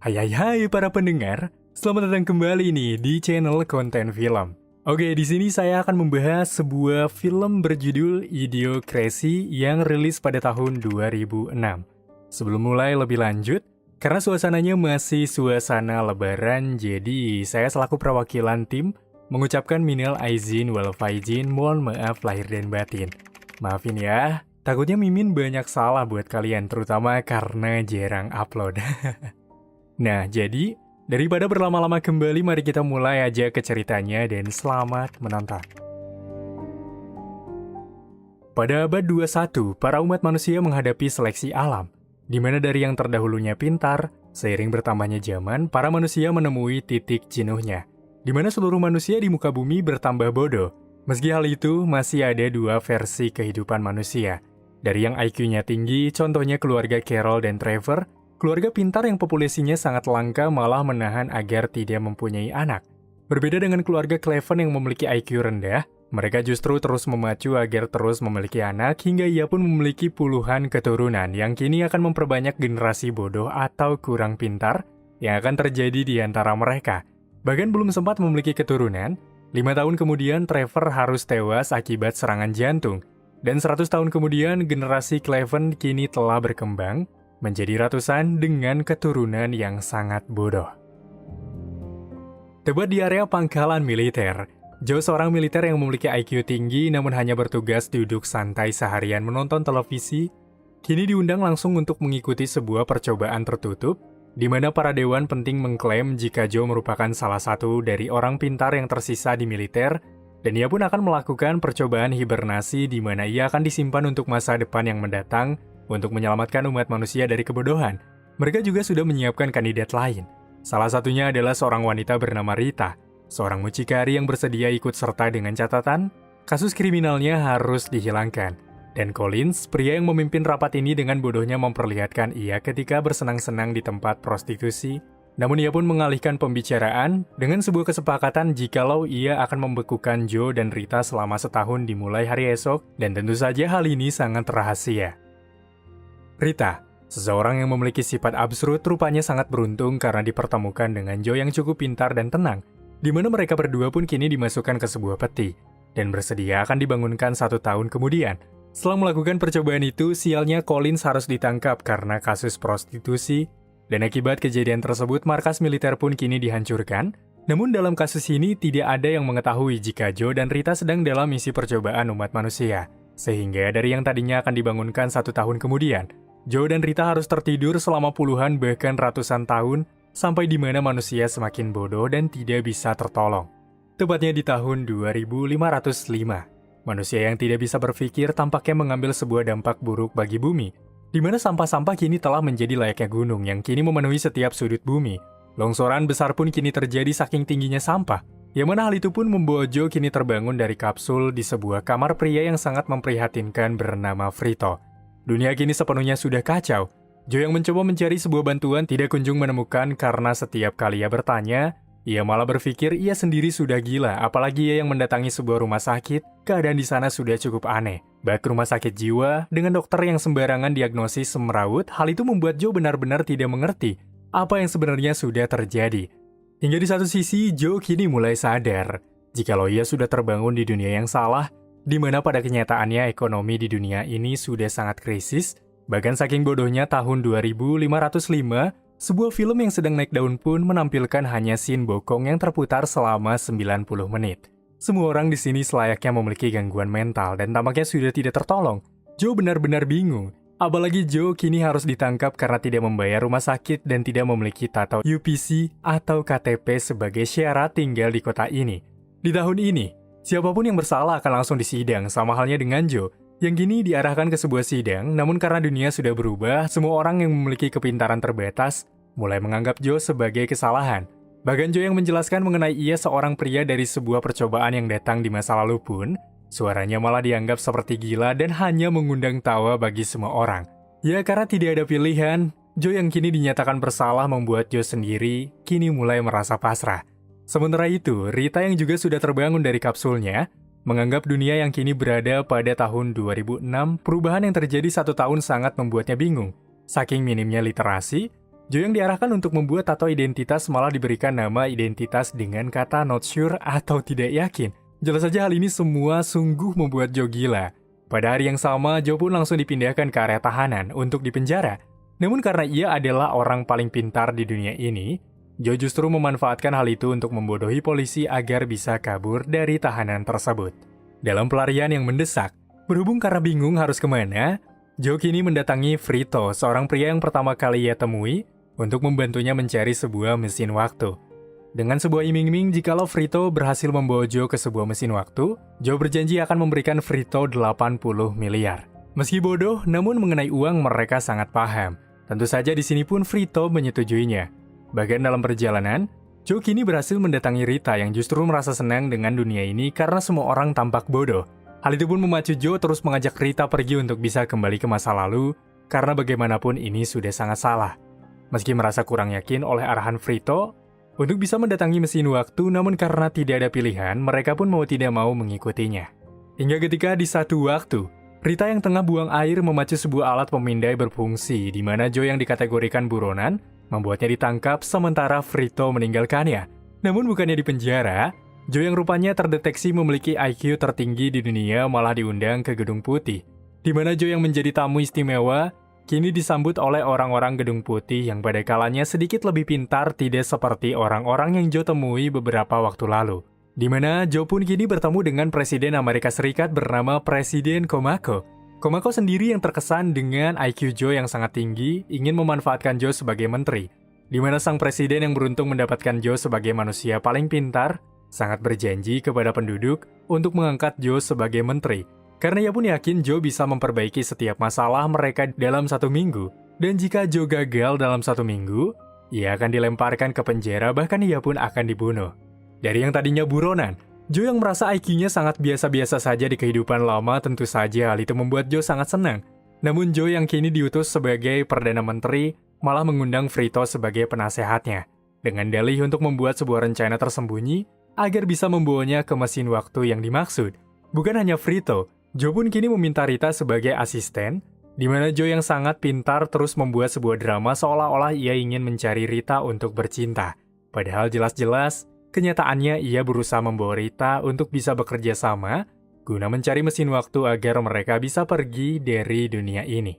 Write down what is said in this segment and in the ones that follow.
Hai para pendengar, selamat datang kembali nih di channel Konten Film. Oke, di sini saya akan membahas sebuah film berjudul Idiocracy yang rilis pada tahun 2006. Sebelum mulai lebih lanjut, karena suasananya masih suasana lebaran, jadi saya selaku perwakilan tim mengucapkan minal aizin wal faizin, mohon maaf lahir dan batin. Maafin ya, takutnya Mimin banyak salah buat kalian, terutama karena jarang upload. Nah, jadi daripada berlama-lama kembali, mari kita mulai aja ke ceritanya dan selamat menonton. Pada abad 21, para umat manusia menghadapi seleksi alam, di mana dari yang terdahulunya pintar, seiring bertambahnya zaman, para manusia menemui titik jenuhnya, di mana seluruh manusia di muka bumi bertambah bodoh. Meski hal itu, masih ada dua versi kehidupan manusia. Dari yang IQ-nya tinggi, contohnya keluarga Carol dan Trevor, keluarga pintar yang populasinya sangat langka malah menahan agar tidak mempunyai anak. Berbeda dengan keluarga Cleven yang memiliki IQ rendah, mereka justru terus memacu agar terus memiliki anak hingga ia pun memiliki puluhan keturunan yang kini akan memperbanyak generasi bodoh atau kurang pintar yang akan terjadi di antara mereka. Bahkan belum sempat memiliki keturunan, 5 tahun kemudian Trevor harus tewas akibat serangan jantung. Dan 100 tahun kemudian generasi Cleven kini telah berkembang menjadi ratusan dengan keturunan yang sangat bodoh. Tepat di area pangkalan militer, Joe seorang militer yang memiliki IQ tinggi namun hanya bertugas duduk santai seharian menonton televisi, kini diundang langsung untuk mengikuti sebuah percobaan tertutup, di mana para dewan penting mengklaim jika Joe merupakan salah satu dari orang pintar yang tersisa di militer, dan ia pun akan melakukan percobaan hibernasi di mana ia akan disimpan untuk masa depan yang mendatang, untuk menyelamatkan umat manusia dari kebodohan. Mereka juga sudah menyiapkan kandidat lain. Salah satunya adalah seorang wanita bernama Rita, seorang mucikari yang bersedia ikut serta dengan catatan, kasus kriminalnya harus dihilangkan. Dan Collins, pria yang memimpin rapat ini dengan bodohnya memperlihatkan ia ketika bersenang-senang di tempat prostitusi, namun ia pun mengalihkan pembicaraan dengan sebuah kesepakatan jikalau ia akan membekukan Joe dan Rita selama setahun dimulai hari esok, dan tentu saja hal ini sangat rahasia. Rita, seseorang yang memiliki sifat absurd, rupanya sangat beruntung karena dipertemukan dengan Joe yang cukup pintar dan tenang, di mana mereka berdua pun kini dimasukkan ke sebuah peti, dan bersedia akan dibangunkan 1 tahun kemudian. Setelah melakukan percobaan itu, sialnya Collins harus ditangkap karena kasus prostitusi, dan akibat kejadian tersebut markas militer pun kini dihancurkan. Namun dalam kasus ini tidak ada yang mengetahui jika Joe dan Rita sedang dalam misi percobaan umat manusia, sehingga dari yang tadinya akan dibangunkan 1 tahun kemudian, Joe dan Rita harus tertidur selama puluhan bahkan ratusan tahun sampai di mana manusia semakin bodoh dan tidak bisa tertolong. Tepatnya di tahun 2505, manusia yang tidak bisa berpikir tampaknya mengambil sebuah dampak buruk bagi bumi, di mana sampah-sampah kini telah menjadi layaknya gunung yang kini memenuhi setiap sudut bumi. Longsoran besar pun kini terjadi saking tingginya sampah, yang mana hal itu pun membawa Joe kini terbangun dari kapsul di sebuah kamar pria yang sangat memprihatinkan bernama Frito. Dunia kini sepenuhnya sudah kacau. Joe yang mencoba mencari sebuah bantuan tidak kunjung menemukan karena setiap kali ia bertanya, ia malah berpikir ia sendiri sudah gila, apalagi ia yang mendatangi sebuah rumah sakit, keadaan di sana sudah cukup aneh. Baik rumah sakit jiwa, dengan dokter yang sembarangan diagnosis semrawut, hal itu membuat Joe benar-benar tidak mengerti apa yang sebenarnya sudah terjadi. Hingga di satu sisi, Joe kini mulai sadar, jikalau ia sudah terbangun di dunia yang salah, di mana pada kenyataannya ekonomi di dunia ini sudah sangat krisis, bahkan saking bodohnya tahun 2505, sebuah film yang sedang naik daun pun menampilkan hanya scene bokong yang terputar selama 90 menit. Semua orang di sini selayaknya memiliki gangguan mental dan tampaknya sudah tidak tertolong. Joe benar-benar bingung, apalagi Joe kini harus ditangkap karena tidak membayar rumah sakit dan tidak memiliki tato UPC atau KTP sebagai syarat tinggal di kota ini. Di tahun ini, siapapun yang bersalah akan langsung disidang, sama halnya dengan Joe, yang kini diarahkan ke sebuah sidang, namun karena dunia sudah berubah, semua orang yang memiliki kepintaran terbatas mulai menganggap Joe sebagai kesalahan. Bahkan Joe yang menjelaskan mengenai ia seorang pria dari sebuah percobaan yang datang di masa lalu pun, suaranya malah dianggap seperti gila dan hanya mengundang tawa bagi semua orang. Ya karena tidak ada pilihan, Joe yang kini dinyatakan bersalah membuat Joe sendiri kini mulai merasa pasrah. Sementara itu, Rita yang juga sudah terbangun dari kapsulnya, menganggap dunia yang kini berada pada tahun 2006, perubahan yang terjadi 1 tahun sangat membuatnya bingung. Saking minimnya literasi, Joe yang diarahkan untuk membuat tato identitas malah diberikan nama identitas dengan kata not sure atau tidak yakin. Jelas saja hal ini semua sungguh membuat Joe gila. Pada hari yang sama, Joe pun langsung dipindahkan ke area tahanan untuk dipenjara. Namun karena ia adalah orang paling pintar di dunia ini, Joe justru memanfaatkan hal itu untuk membodohi polisi agar bisa kabur dari tahanan tersebut. Dalam pelarian yang mendesak, berhubung karena bingung harus kemana, Joe kini mendatangi Frito, seorang pria yang pertama kali ia temui, untuk membantunya mencari sebuah mesin waktu. Dengan sebuah iming-iming jikalau Frito berhasil membawa Joe ke sebuah mesin waktu, Joe berjanji akan memberikan Frito 80 miliar. Meski bodoh, namun mengenai uang mereka sangat paham. Tentu saja di sini pun Frito menyetujuinya. Bahkan dalam perjalanan, Joe kini berhasil mendatangi Rita yang justru merasa senang dengan dunia ini karena semua orang tampak bodoh. Hal itu pun memacu Joe terus mengajak Rita pergi untuk bisa kembali ke masa lalu, karena bagaimanapun ini sudah sangat salah. Meski merasa kurang yakin oleh arahan Frito untuk bisa mendatangi mesin waktu, namun karena tidak ada pilihan, mereka pun mau tidak mau mengikutinya. Hingga ketika di satu waktu, Rita yang tengah buang air memacu sebuah alat pemindai berfungsi, di mana Joe yang dikategorikan buronan membuatnya ditangkap sementara Frito meninggalkannya. Namun bukannya di penjara, Joe yang rupanya terdeteksi memiliki IQ tertinggi di dunia malah diundang ke Gedung Putih, di mana Joe yang menjadi tamu istimewa kini disambut oleh orang-orang Gedung Putih yang pada kalanya sedikit lebih pintar tidak seperti orang-orang yang Joe temui beberapa waktu lalu. Di mana Joe pun kini bertemu dengan Presiden Amerika Serikat bernama Presiden Komako. Komako sendiri yang terkesan dengan IQ Joe yang sangat tinggi ingin memanfaatkan Joe sebagai menteri. Di mana sang presiden yang beruntung mendapatkan Joe sebagai manusia paling pintar, sangat berjanji kepada penduduk untuk mengangkat Joe sebagai menteri. Karena ia pun yakin Joe bisa memperbaiki setiap masalah mereka dalam 1 minggu. Dan jika Joe gagal dalam 1 minggu, ia akan dilemparkan ke penjara, bahkan ia pun akan dibunuh. Dari yang tadinya buronan, Joe yang merasa IQ-nya sangat biasa-biasa saja di kehidupan lama, tentu saja hal itu membuat Joe sangat senang. Namun Joe yang kini diutus sebagai Perdana Menteri malah mengundang Frito sebagai penasehatnya, dengan dalih untuk membuat sebuah rencana tersembunyi agar bisa membawanya ke mesin waktu yang dimaksud. Bukan hanya Frito, Joe pun kini meminta Rita sebagai asisten, di mana Joe yang sangat pintar terus membuat sebuah drama seolah-olah ia ingin mencari Rita untuk bercinta. Padahal jelas-jelas, kenyataannya ia berusaha membawa Rita untuk bisa bekerja sama, guna mencari mesin waktu agar mereka bisa pergi dari dunia ini.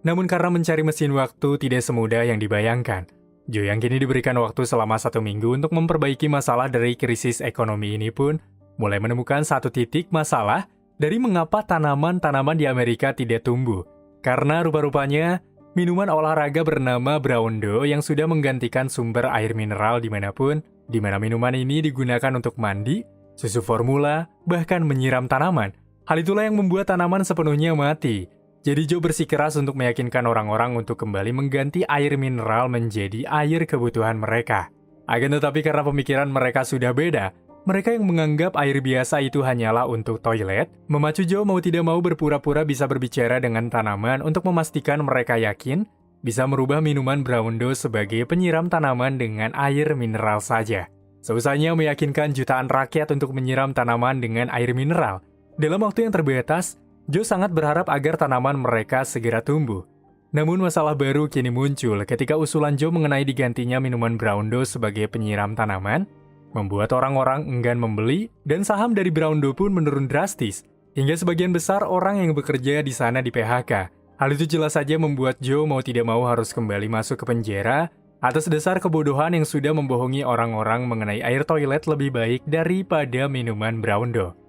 Namun karena mencari mesin waktu tidak semudah yang dibayangkan, Joe yang kini diberikan waktu selama 1 minggu untuk memperbaiki masalah dari krisis ekonomi ini pun, mulai menemukan satu titik masalah dari mengapa tanaman-tanaman di Amerika tidak tumbuh. Karena rupa-rupanya, minuman olahraga bernama Brawndo yang sudah menggantikan sumber air mineral dimanapun, di mana minuman ini digunakan untuk mandi, susu formula, bahkan menyiram tanaman. Hal itulah yang membuat tanaman sepenuhnya mati. Jadi Joe bersikeras untuk meyakinkan orang-orang untuk kembali mengganti air mineral menjadi air kebutuhan mereka. Akan tetapi karena pemikiran mereka sudah beda, mereka yang menganggap air biasa itu hanyalah untuk toilet, memacu Joe mau tidak mau berpura-pura bisa berbicara dengan tanaman untuk memastikan mereka yakin bisa merubah minuman Brawndo sebagai penyiram tanaman dengan air mineral saja. Seusahanya meyakinkan jutaan rakyat untuk menyiram tanaman dengan air mineral. Dalam waktu yang terbatas, Joe sangat berharap agar tanaman mereka segera tumbuh. Namun masalah baru kini muncul ketika usulan Joe mengenai digantinya minuman Brawndo sebagai penyiram tanaman, membuat orang-orang enggan membeli, dan saham dari Brawndo pun menurun drastis, hingga sebagian besar orang yang bekerja di sana di-PHK. Hal itu jelas saja membuat Joe mau tidak mau harus kembali masuk ke penjara, atas dasar kebodohan yang sudah membohongi orang-orang mengenai air toilet lebih baik daripada minuman Brawndo.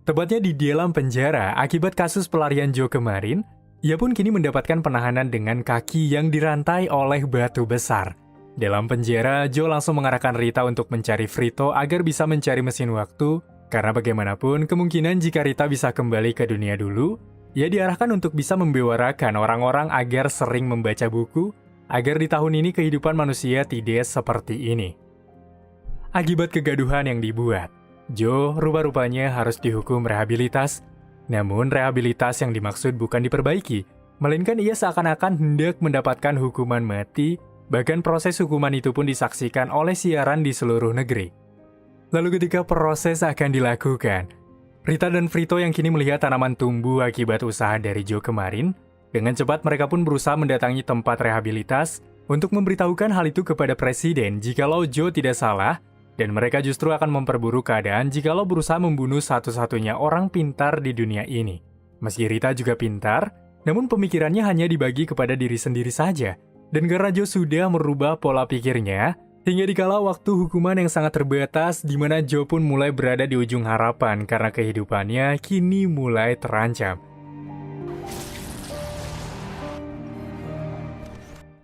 Tepatnya di dalam penjara, akibat kasus pelarian Joe kemarin, ia pun kini mendapatkan penahanan dengan kaki yang dirantai oleh batu besar. Dalam penjara, Joe langsung mengarahkan Rita untuk mencari Frito agar bisa mencari mesin waktu, karena bagaimanapun kemungkinan jika Rita bisa kembali ke dunia dulu, ia diarahkan untuk bisa membewarakan orang-orang agar sering membaca buku, agar di tahun ini kehidupan manusia tidak seperti ini. Akibat kegaduhan yang dibuat, Joe rupa-rupanya harus dihukum rehabilitas, namun rehabilitas yang dimaksud bukan diperbaiki, melainkan ia seakan-akan hendak mendapatkan hukuman mati. Bahkan proses hukuman itu pun disaksikan oleh siaran di seluruh negeri. Lalu ketika proses akan dilakukan, Rita dan Frito yang kini melihat tanaman tumbuh akibat usaha dari Joe kemarin, dengan cepat mereka pun berusaha mendatangi tempat rehabilitas untuk memberitahukan hal itu kepada presiden jikalau Joe tidak salah, dan mereka justru akan memperburuk keadaan jikalau berusaha membunuh satu-satunya orang pintar di dunia ini. Meski Rita juga pintar, namun pemikirannya hanya dibagi kepada diri sendiri saja. Dan karena Joe sudah merubah pola pikirnya, hingga dikala waktu hukuman yang sangat terbatas, di mana Joe pun mulai berada di ujung harapan karena kehidupannya kini mulai terancam.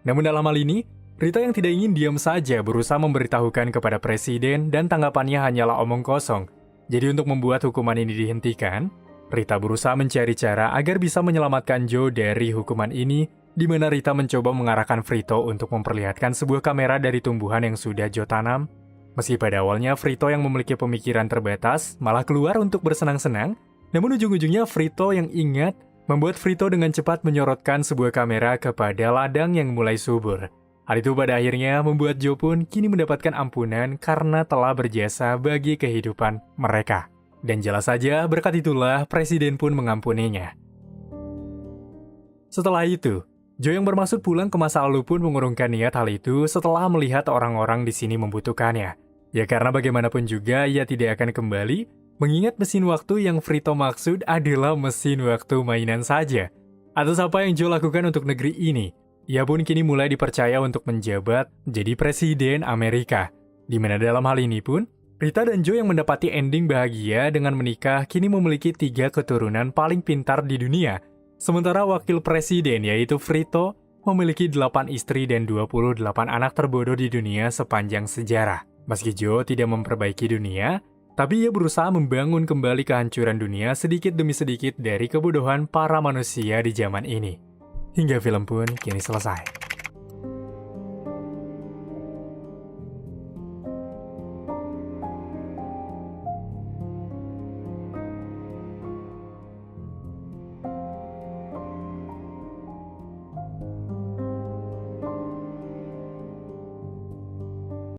Namun dalam hal ini, Rita yang tidak ingin diam saja berusaha memberitahukan kepada presiden dan tanggapannya hanyalah omong kosong. Jadi untuk membuat hukuman ini dihentikan, Rita berusaha mencari cara agar bisa menyelamatkan Joe dari hukuman ini, di mana Rita mencoba mengarahkan Frito untuk memperlihatkan sebuah kamera dari tumbuhan yang sudah Joe tanam. Meski pada awalnya Frito yang memiliki pemikiran terbatas malah keluar untuk bersenang-senang, namun ujung-ujungnya Frito yang ingat membuat Frito dengan cepat menyorotkan sebuah kamera kepada ladang yang mulai subur. Hal itu pada akhirnya membuat Joe pun kini mendapatkan ampunan karena telah berjasa bagi kehidupan mereka. Dan jelas saja berkat itulah presiden pun mengampuninya. Setelah itu, Joe yang bermaksud pulang ke masa lalu pun mengurungkan niat hal itu setelah melihat orang-orang di sini membutuhkannya. Ya karena bagaimanapun juga ia tidak akan kembali, mengingat mesin waktu yang Frito maksud adalah mesin waktu mainan saja. Atas apa yang Joe lakukan untuk negeri ini, ia pun kini mulai dipercaya untuk menjabat jadi presiden Amerika. Di mana dalam hal ini pun, Rita dan Joe yang mendapati ending bahagia dengan menikah kini memiliki 3 keturunan paling pintar di dunia. Sementara wakil presiden yaitu Frito memiliki 8 istri dan 28 anak terbodoh di dunia sepanjang sejarah. Meski Joe tidak memperbaiki dunia, tapi ia berusaha membangun kembali kehancuran dunia sedikit demi sedikit dari kebodohan para manusia di zaman ini. Hingga film pun kini selesai.